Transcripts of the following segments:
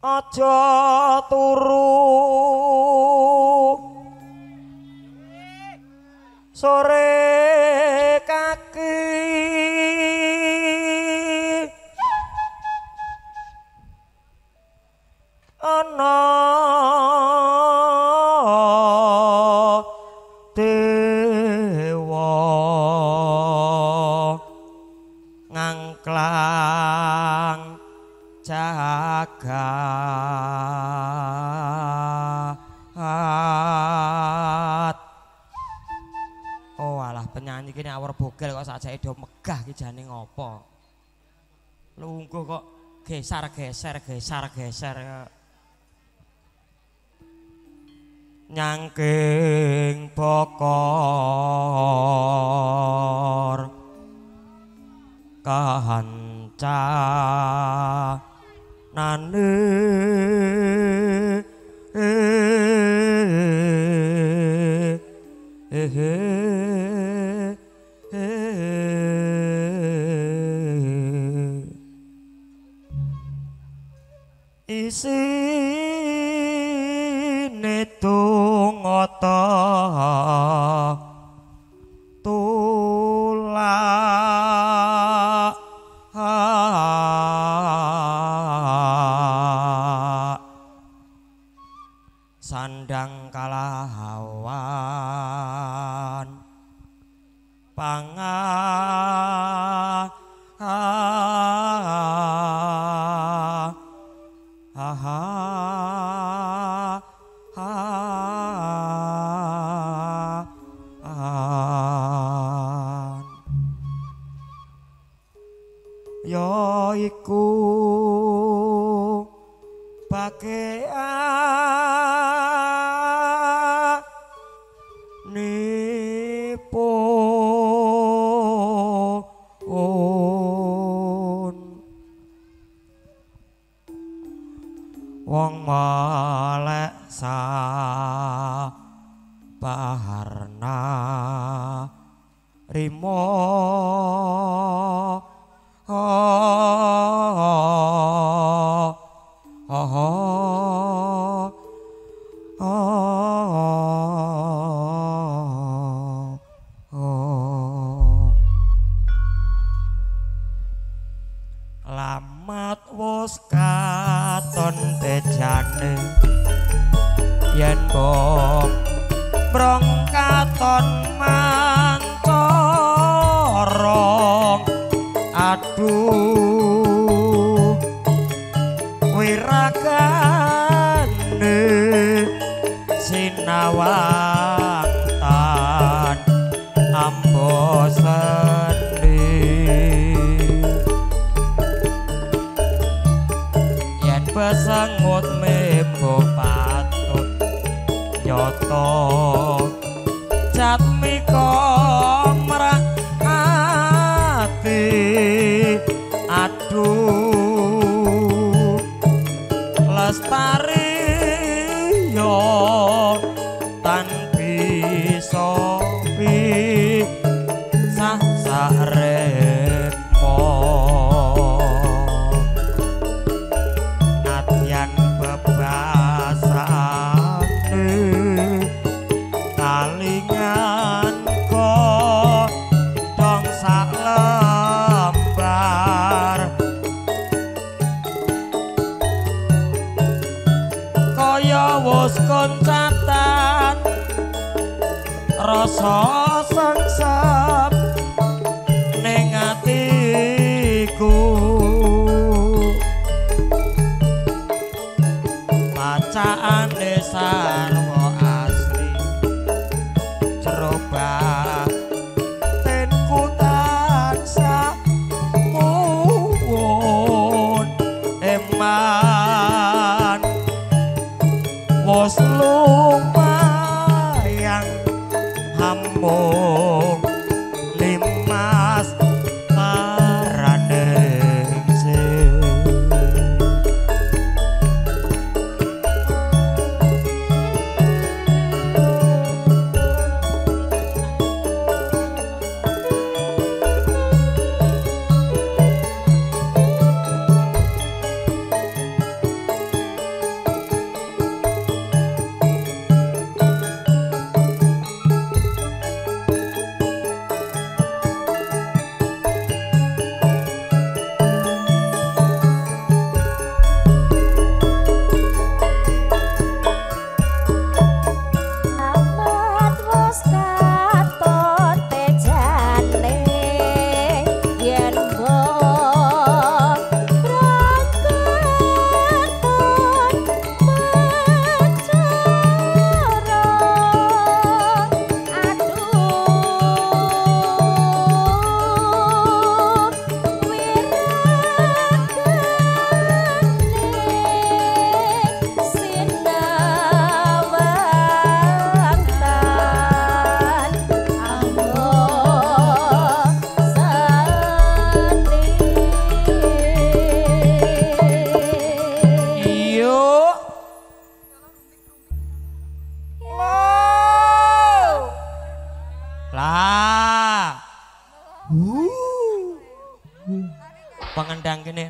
aja turu sore kaki ana dewa ngangklang jagat. Oh alah penyanyi kini awar bogel kok sajake do megah ki jane ngopo. Lungguh kok geser nyangking bokor kanca nane isine tungata tulak sandang kalahawan ya iku bakeanipun wong melek sabarna rimo lamat wus katon bejane yen brong katon mantorong aduh wiragane sinawangtan ambo pesengut mebo patut nyoto jatmika mrahati aduh lestari yo tan bisa pisah saremo talingan godhong sak lembar kaya wus koncatan rasa sengsep ning atiku bacaane sarwa asli ceroba tenku tansah muwun eman wos lumayang hambung limas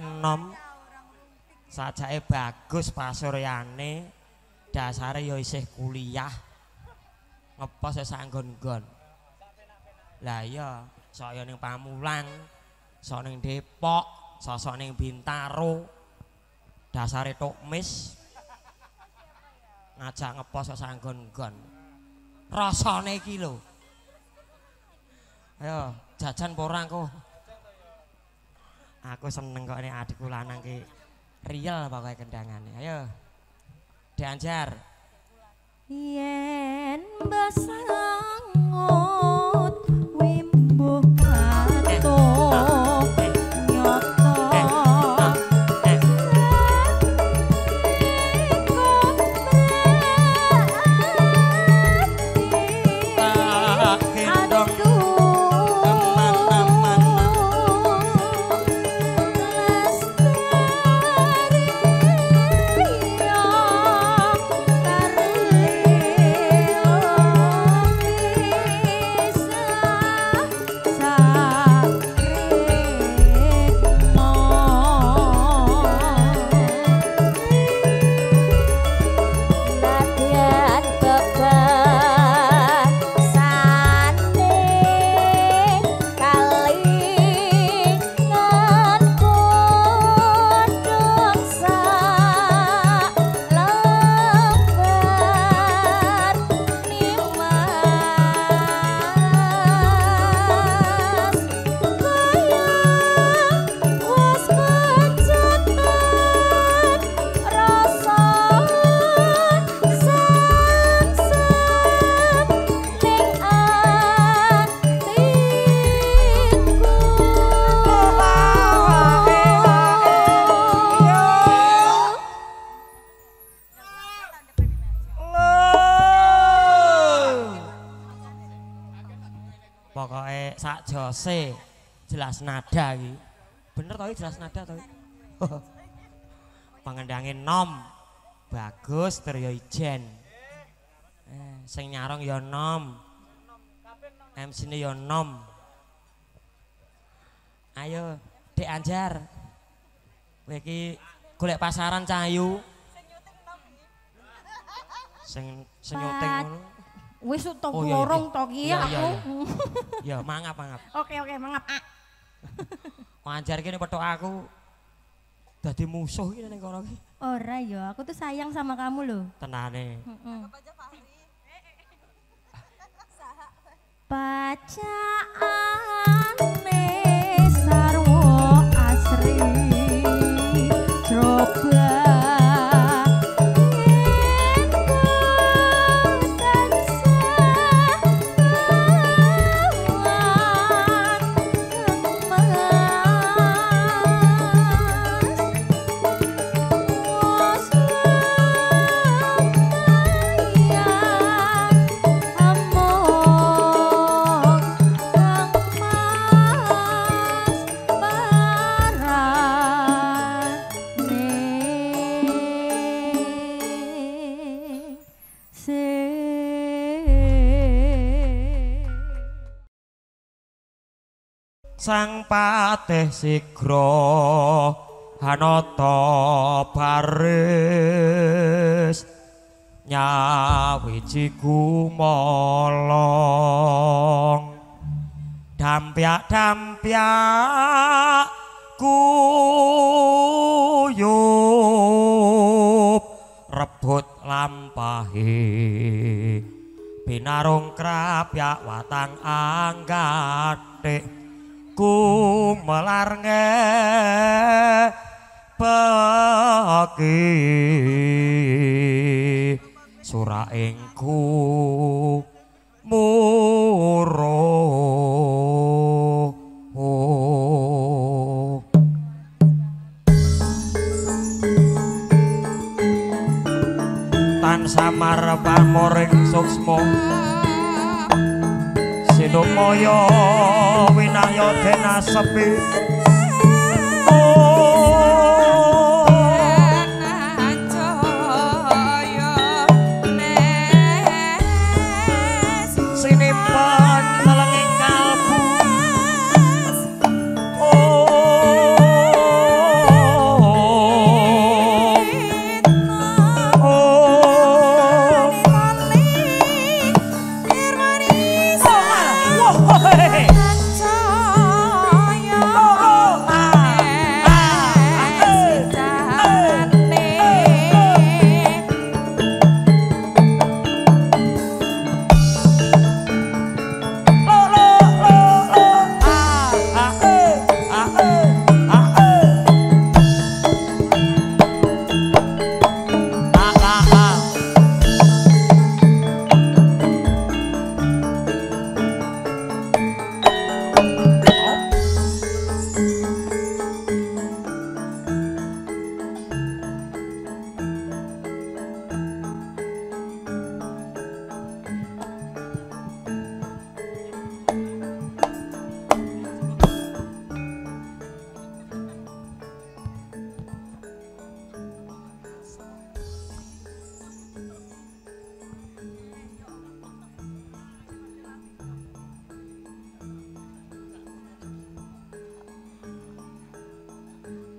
enom. Sajake bagus pasuryane. Dasare ya isih kuliah. Ngepos ya sanggon-nggon. Lah iya, saya ning Pamulang, saya ning Depok, sosok ning Bintaro. Dasare tukmis. Ngajak ngepos ya sanggon-nggon. Rasane iki lho. Ayo, jajan porang kok. Aku seneng kok ini adikku lanang ki real pokoknya kendangane. Ayo. Dianjar. Yen basangot wimbuh katon nyoto pokoknya sak jose jelas nada iki. Bener toh jelas nada toh. Pengendangin nom bagus terus ya ijen. Sing nyarong ya nom. MC-ne ya nom. Ayo Dek Anjar. Kowe iki golek pasaran cahayu. Sing nyuting ngono. wis to Oh, lorong to ki aku. Ya, mangap. Oke, mangap. Kok Anjar kene petok aku dadi musuh iki ning kono iki. Ora ya, aku tuh sayang sama kamu loh. Tenane. Bacaane sarwa asri coba Sang patih sigra hanata baris nyawiji gumolong dampyak kuyup rebut lampahi binarung krapyak watang anggathik ku melarnge bagi suraingku muro tan samar pamoring suksmo Sinumaya winayodena sepi sinimpen telenging kalbu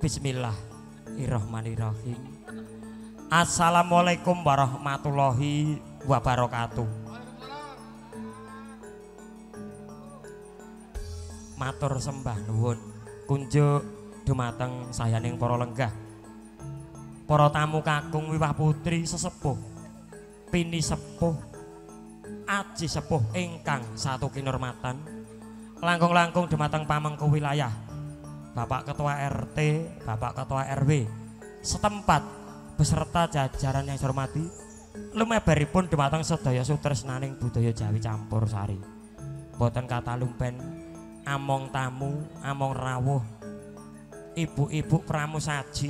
Bismillahirrahmanirrahim. Assalamualaikum warahmatullahi wabarakatuh. Matur sembah nuwun kunjuk dumateng sayaning para lenggah, para tamu kakung wiwah putri sesepuh pini sepuh aji sepuh ingkang satu kinurmatan, langkung-langkung dumateng pamengku wilayah Bapak Ketua RT, Bapak Ketua RW setempat beserta jajaran yang saya hormati, lumebaripun dumateng sedaya sutresnaning budaya Jawi campur sari. Boten kata lumpen, among tamu, among rawuh, ibu-ibu pramusaji,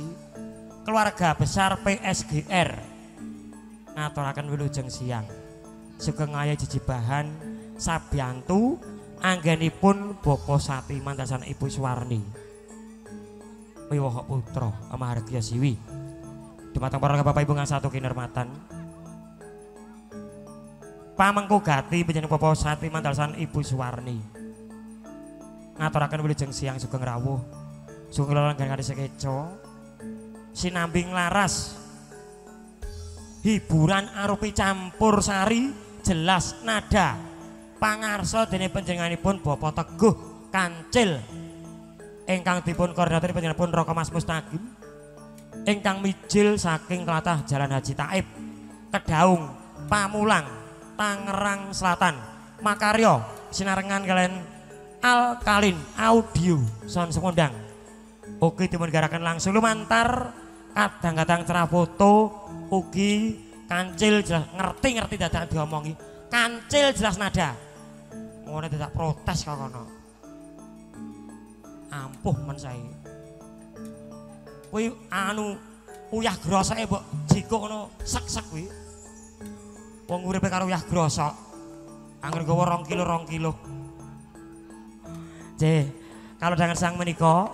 keluarga besar PSGR, ngaturaken wilujeng siang. Sugeng ngaya jejibahan sabiyantu anggenipun Bapa Satiman dasan Ibu Suwarni. Wiwaha putra amargya siwi. Dumateng para Bapak Ibu ngasatu kinurmatan. Pamengku gati panjenengan Bapa Satiman dasan Ibu Suwarni. Ngaturaken wilujeng siang sugeng rawuh. Sugeng lelenggan kanthi sekeca. Sinambing laras. Hiburan arupi campur sari jelas nada. Pangarsa dene panjenenganipun Bapak Teguh Kancil. Ingkang dipun koordinator panjenenganipun Raka Mas Mustaqim. Ingkang mijil saking tlatah Jalan Haji Taib, Kedaung, Pamulang, Tangerang Selatan, makarya sinarengan kalian Alkalin Audio Sound Semondang. Ugi dipun garaken langsung lumantar kadang-kadang cerah foto. Ugi Kancil jelas ngerti dadak diomongi. Kancil jelas nada. Ngono tidak protes kok kono. Ampuh men sae. Kuwi anu uyah grosake mbok jikuk ngono sek-sek kuwi. Wong uripe karo uyah grosok. Angger gawa 2 kilo. Kalau dengan sang menika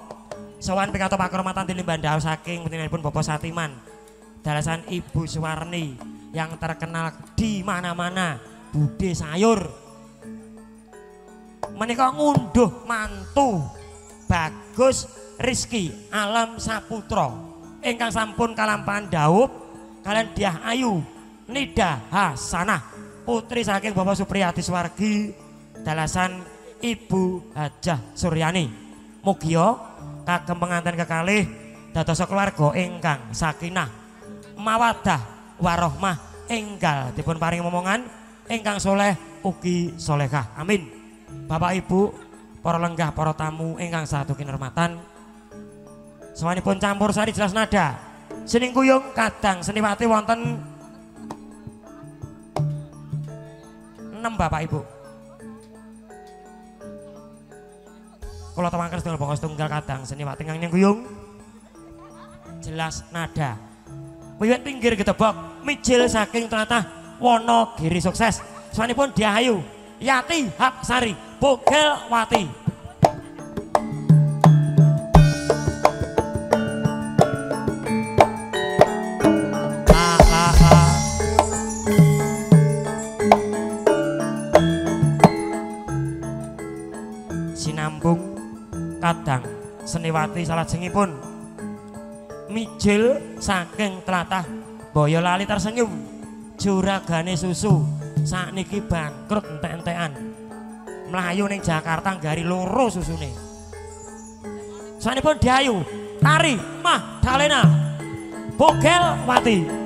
sowan pikato pakurmatan tilimbandhal saking putinipun Bapak Satiman dalasan Ibu Suwarni yang terkenal di mana-mana bude sayur. Menika ngunduh mantu Bagus Rizky Alam Saputra ingkang sampun kalampahan dhaup kalian Diah Ayu Nida Hasanah putri saking Bapak Supriyadi Suwargi dalasan Ibu Hajah Suryani. Mugia kagem pengantin kekalih dados keluarga ingkang sakinah mawaddah warohmah enggal dipun paring momongan ingkang soleh ugi solehah. Amin. Bapak Ibu, para lenggah, para tamu ingkang satu kinurmatan, sawanipun campur sari jelas nada. Sining kuyung kadang seniwati wonten 6 Bapak Ibu. Kula temankan setunggal bangsa setunggal kadang seniwati ingkang kuyung jelas nada. Wiwit pinggir gedebok mijil saking tlatah Wonogiri sukses. Sawanipun Diah Ayu Yati Hapsari Bogelwati. Sinambung kadang seniwati salajengipun mijil saking tlatah Boyolali tersenyum juragane susu sakniki bangkrut entek-entekan mlayu ning Jakarta gari loro susune. Sawanipun Diah Ayu Tari Magdalena Bogelwati.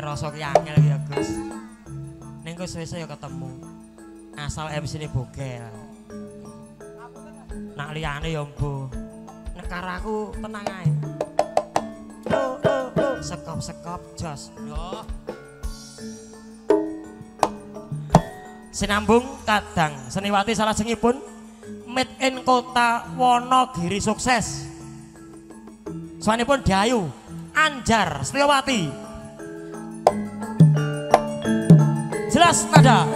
Rasa ki angel ya Gus. Ning Gus wis ya ketemu. Asal MC ne Bogel. Nak liyane ya mbuh. Nekar aku tenang ae. Sekop-sekop jos. Yo. Sinambung kadang seniwati salajengipun made in kota Wonogiri sukses. Sawanipun Diah Ayu Anjar Setyawati. Jelas nada.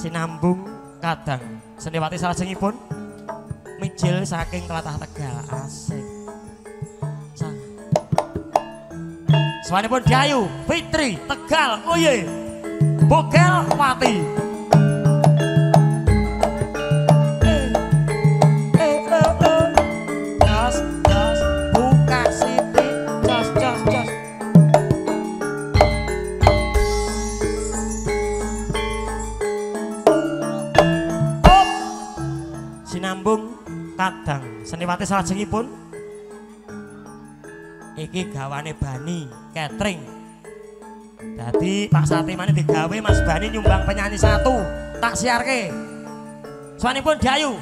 sinambung kadang Sendiwati salajengipun mijil saking tlatah Tegal asik. Sawanipun Dayu Fitri Tegal oye Bogel Wati. Kadang Sendiwati salajengipun iki gawane Bani catering. Dadi Pak Satimane digawe Mas Bani nyumbang penyanyi satu tak siarke. Sawanipun Dayu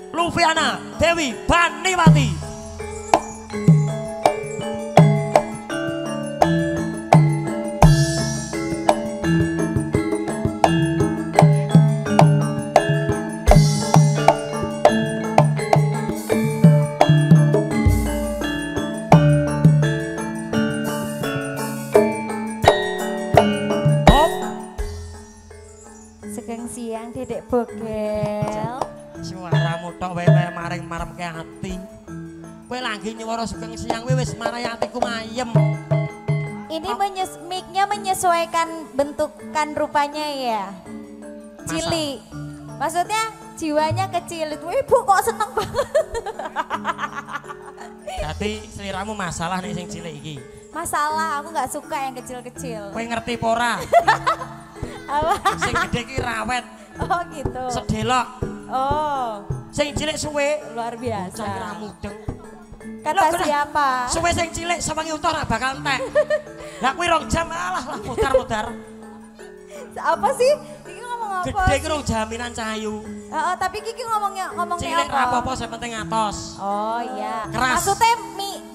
Lufiana Dewi Baniwati. Dedek Bogel. Suaramu tok wae maring maremke ati. Kowe lagi nyuwara sugeng siang wis marai atiku mayem. Ini mic-nya menyesuaikan bentukan rupanya ya. Cilik. Maksudnya jiwanya kecil. Ibu kok seneng banget. Jadi seliramu masalah nih sing cilik iki. Masalah, aku nggak suka yang kecil-kecil. Kowe ngerti pora? Apa? Sing gede ki rawet. Oh gitu. Sedelok. Oh. Sing cilik suwe. Luar biasa. Cah mudeng. Kata siapa? Suwe sing cilik sewengi utar bakal entek. Lah kuwi 2 jam alah mudar-mudar. Apa sih? Kiki ngomong apa? Gede ki jaminan Cahayu. Tapi Kiki ngomongnya cilik apa? Cilik apa sing penting atos. Oh iya. Keras. Maksudnya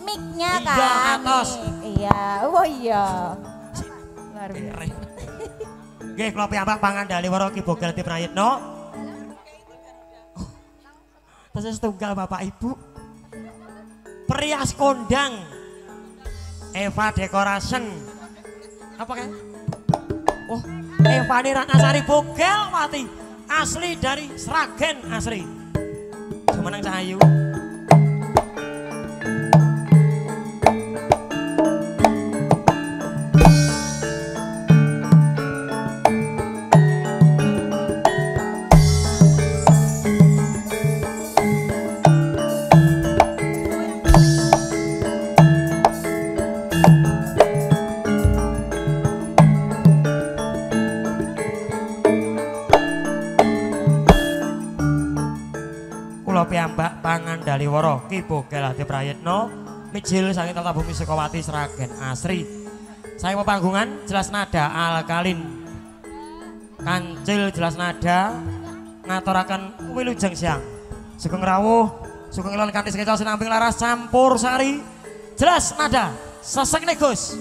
mic-nya kan? Iya atos. Iya. Oh iya. Luar biasa. Nggih kula piyambak pangandali wara Ki Bogel Di Prayitno. Terus tunggal Bapak Ibu. Perias kondang. Eva Decoration. Apa kan? Oh, Evani Ratnasari Bogel Wati. Asli dari Sragen asli. Jumeneng Cahayu. Piyambak pangandali wara Ki Bogel Di Prayitno mijil saking tata bumi Sukawati Sragen asri. Saya pepanggungan jelas nada alkalin kancil jelas nada ngaturaken wilujeng siang sugeng rawuh sugeng ilon kanthi kecal sinamping laras campur sari jelas nada sesek negus.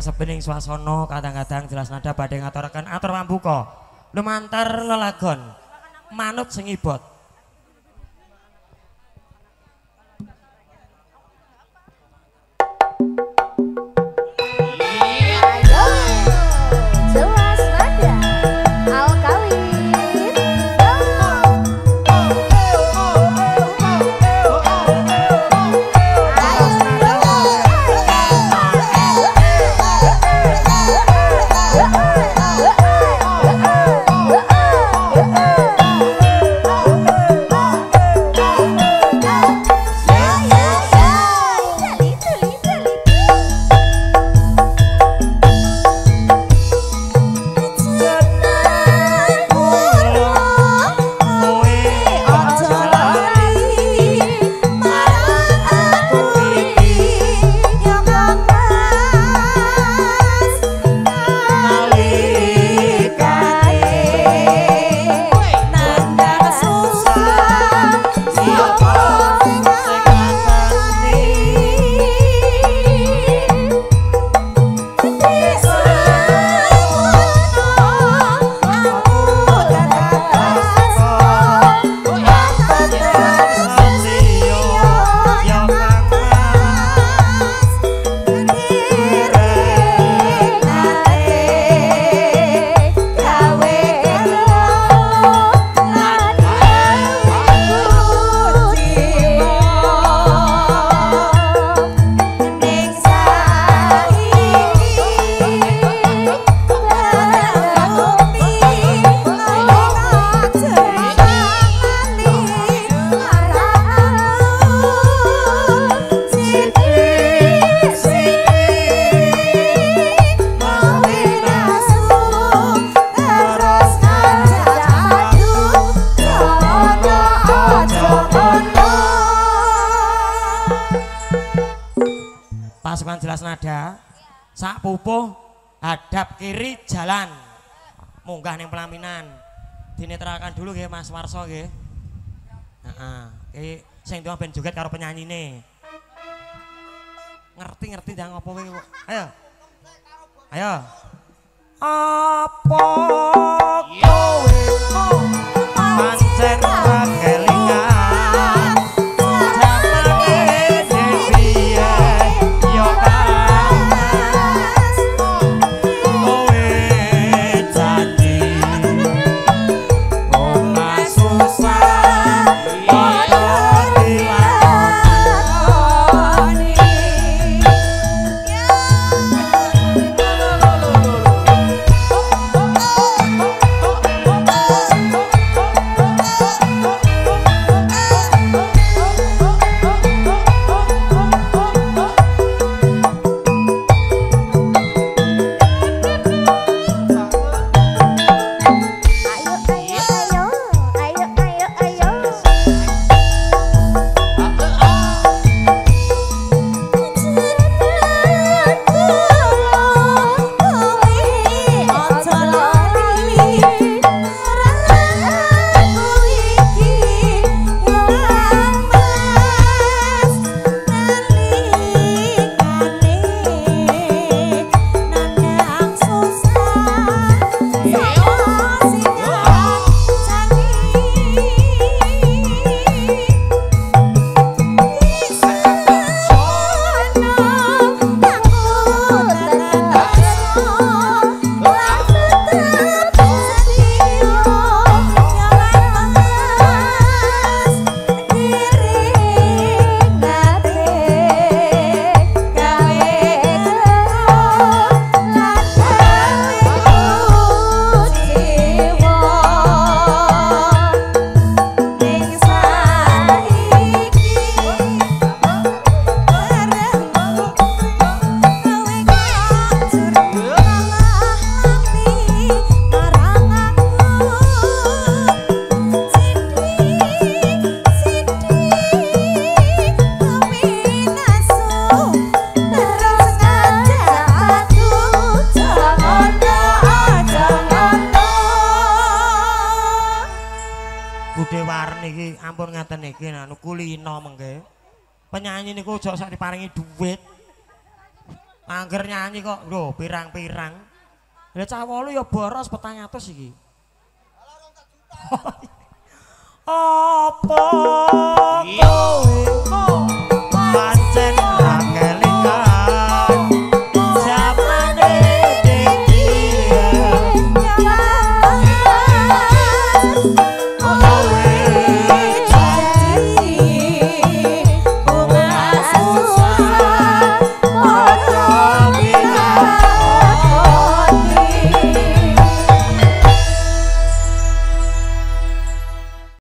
Sebening swasana kadang-kadang jelas nada badhe ngaturaken atur pambuka lumantar lelagon manut sing ibot. Ayo jelas nada alkalin. pasukan jelas nada. Sak pupuh hadap kiri jalan. Munggah ning pelaminan. Dinetralkan dulu nggih Mas Warso nggih. Heeh. Iki sing tuwa ben joget karo penyanyine. Ngerti ndang apa kowe. Ayo. Ayo. Apa kowe pancen kelingan jamane piye yo Mas kowe janji ora susah padha dilakoni kulino mengke. Penyanyi niku aja sak diparingi duit. Angger nyanyi kok lho pirang-pirang. Lah cah 8 ya boros 400 iki. Apa